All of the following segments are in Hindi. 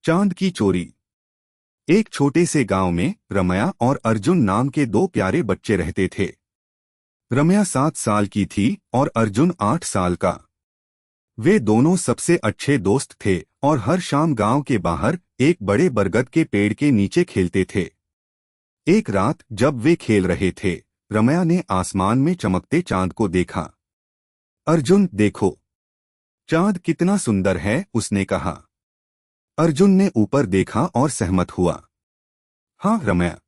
चांद की चोरी। एक छोटे से गांव में रमया और अर्जुन नाम के दो प्यारे बच्चे रहते थे। रमया 7 साल की थी और अर्जुन 8 साल का। वे दोनों सबसे अच्छे दोस्त थे और हर शाम गांव के बाहर एक बड़े बरगद के पेड़ के नीचे खेलते थे। एक रात जब वे खेल रहे थे, रमया ने आसमान में चमकते चांद को देखा। अर्जुन, देखो, चांद कितना सुंदर है, उसने कहा। अर्जुन ने ऊपर देखा और सहमत हुआ। हाँ रमया,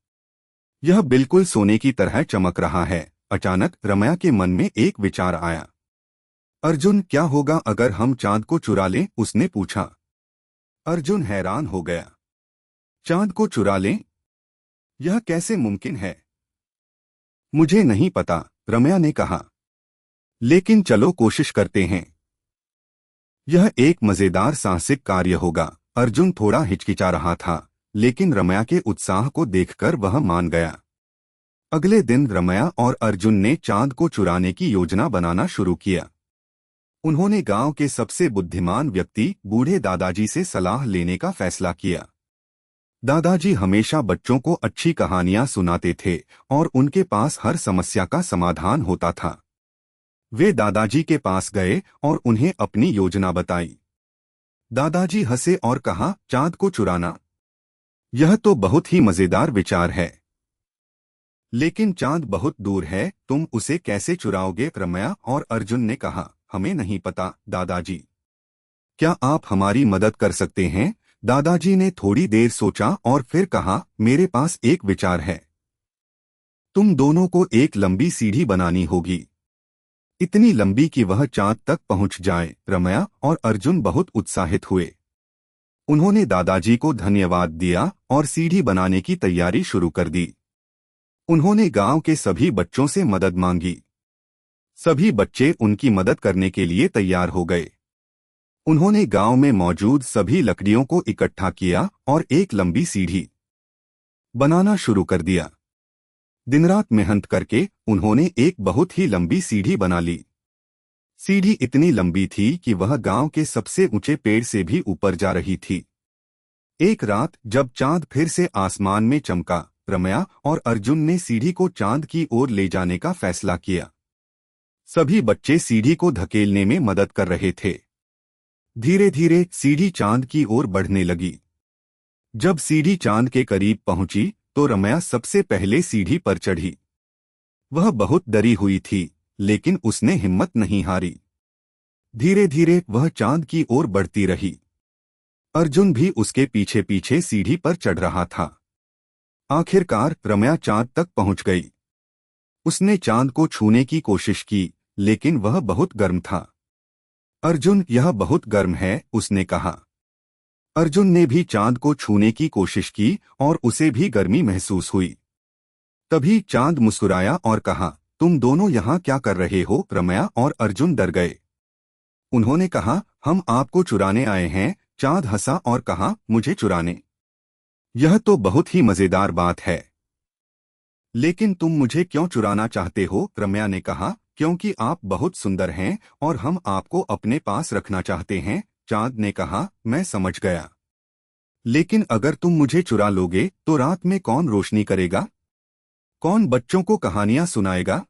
यह बिल्कुल सोने की तरह चमक रहा है। अचानक रमया के मन में एक विचार आया। अर्जुन, क्या होगा अगर हम चांद को चुरा लें, उसने पूछा। अर्जुन हैरान हो गया। चांद को चुरा लें? यह कैसे मुमकिन है? मुझे नहीं पता, रमया ने कहा। लेकिन चलो कोशिश करते हैं। यह एक मजेदार साहसिक कार्य होगा। अर्जुन थोड़ा हिचकिचा रहा था, लेकिन रमया के उत्साह को देखकर वह मान गया। अगले दिन रमया और अर्जुन ने चांद को चुराने की योजना बनाना शुरू किया। उन्होंने गांव के सबसे बुद्धिमान व्यक्ति बूढ़े दादाजी से सलाह लेने का फैसला किया। दादाजी हमेशा बच्चों को अच्छी कहानियां सुनाते थे और उनके पास हर समस्या का समाधान होता था। वे दादाजी के पास गए और उन्हें अपनी योजना बताई। दादाजी हंसे और कहा, चांद को चुराना? यह तो बहुत ही मजेदार विचार है। लेकिन चांद बहुत दूर है, तुम उसे कैसे चुराओगे? रमया और अर्जुन ने कहा, हमें नहीं पता दादाजी। क्या आप हमारी मदद कर सकते हैं? दादाजी ने थोड़ी देर सोचा और फिर कहा, मेरे पास एक विचार है। तुम दोनों को एक लंबी सीढ़ी बनानी होगी, इतनी लंबी कि वह चांद तक पहुंच जाए। रमया और अर्जुन बहुत उत्साहित हुए। उन्होंने दादाजी को धन्यवाद दिया और सीढ़ी बनाने की तैयारी शुरू कर दी। उन्होंने गांव के सभी बच्चों से मदद मांगी। सभी बच्चे उनकी मदद करने के लिए तैयार हो गए। उन्होंने गांव में मौजूद सभी लकड़ियों को इकट्ठा किया और एक लंबी सीढ़ी बनाना शुरू कर दिया। दिन-रात मेहनत करके उन्होंने एक बहुत ही लंबी सीढ़ी बना ली। सीढ़ी इतनी लंबी थी कि वह गांव के सबसे ऊंचे पेड़ से भी ऊपर जा रही थी। एक रात जब चांद फिर से आसमान में चमका, रमया और अर्जुन ने सीढ़ी को चांद की ओर ले जाने का फैसला किया। सभी बच्चे सीढ़ी को धकेलने में मदद कर रहे थे। धीरे धीरे सीढ़ी चांद की ओर बढ़ने लगी। जब सीढ़ी चांद के करीब पहुंची तो रमया सबसे पहले सीढ़ी पर चढ़ी। वह बहुत डरी हुई थी, लेकिन उसने हिम्मत नहीं हारी। धीरे धीरे वह चांद की ओर बढ़ती रही। अर्जुन भी उसके पीछे पीछे सीढ़ी पर चढ़ रहा था। आखिरकार रमया चांद तक पहुंच गई। उसने चांद को छूने की कोशिश की, लेकिन वह बहुत गर्म था। अर्जुन, यह बहुत गर्म है, उसने कहा। अर्जुन ने भी चांद को छूने की कोशिश की और उसे भी गर्मी महसूस हुई। तभी चांद मुस्कुराया और कहा, तुम दोनों यहाँ क्या कर रहे हो? रमया और अर्जुन डर गए। उन्होंने कहा, हम आपको चुराने आए हैं। चांद हंसा और कहा, मुझे चुराने? यह तो बहुत ही मजेदार बात है। लेकिन तुम मुझे क्यों चुराना चाहते हो? रमया ने कहा, क्योंकि आप बहुत सुंदर हैं और हम आपको अपने पास रखना चाहते हैं। चांद ने कहा, मैं समझ गया। लेकिन अगर तुम मुझे चुरा लोगे तो रात में कौन रोशनी करेगा? कौन बच्चों को कहानियां सुनाएगा?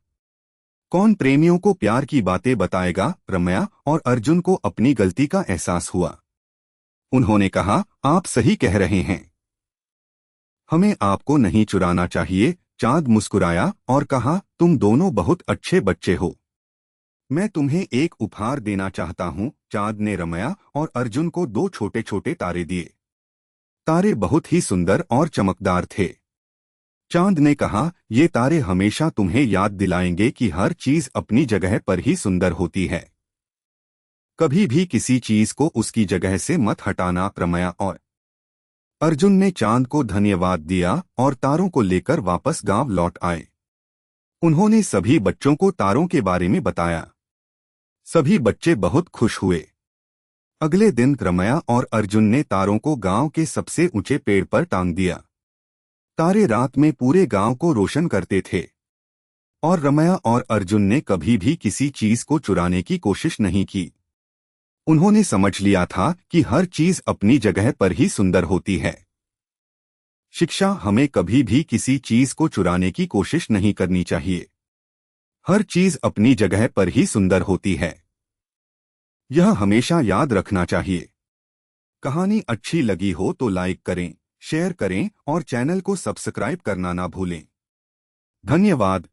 कौन प्रेमियों को प्यार की बातें बताएगा? रमया और अर्जुन को अपनी गलती का एहसास हुआ। उन्होंने कहा, आप सही कह रहे हैं, हमें आपको नहीं चुराना चाहिए। चांद मुस्कुराया और कहा, तुम दोनों बहुत अच्छे बच्चे हो। मैं तुम्हें एक उपहार देना चाहता हूँ। चांद ने रमया और अर्जुन को 2 छोटे छोटे तारे दिए। तारे बहुत ही सुंदर और चमकदार थे। चांद ने कहा, ये तारे हमेशा तुम्हें याद दिलाएंगे कि हर चीज अपनी जगह पर ही सुंदर होती है। कभी भी किसी चीज को उसकी जगह से मत हटाना। रमया और अर्जुन ने चांद को धन्यवाद दिया और तारों को लेकर वापस गांव लौट आए। उन्होंने सभी बच्चों को तारों के बारे में बताया। सभी बच्चे बहुत खुश हुए। अगले दिन रमया और अर्जुन ने तारों को गांव के सबसे ऊंचे पेड़ पर टांग दिया। तारे रात में पूरे गांव को रोशन करते थे और रमया और अर्जुन ने कभी भी किसी चीज को चुराने की कोशिश नहीं की। उन्होंने समझ लिया था कि हर चीज अपनी जगह पर ही सुंदर होती है। शिक्षा हमें कभी भी किसी चीज को चुराने की कोशिश नहीं करनी चाहिए। हर चीज अपनी जगह पर ही सुंदर होती है। यह हमेशा याद रखना चाहिए। कहानी अच्छी लगी हो तो लाइक करें, शेयर करें और चैनल को सब्सक्राइब करना ना भूलें। धन्यवाद।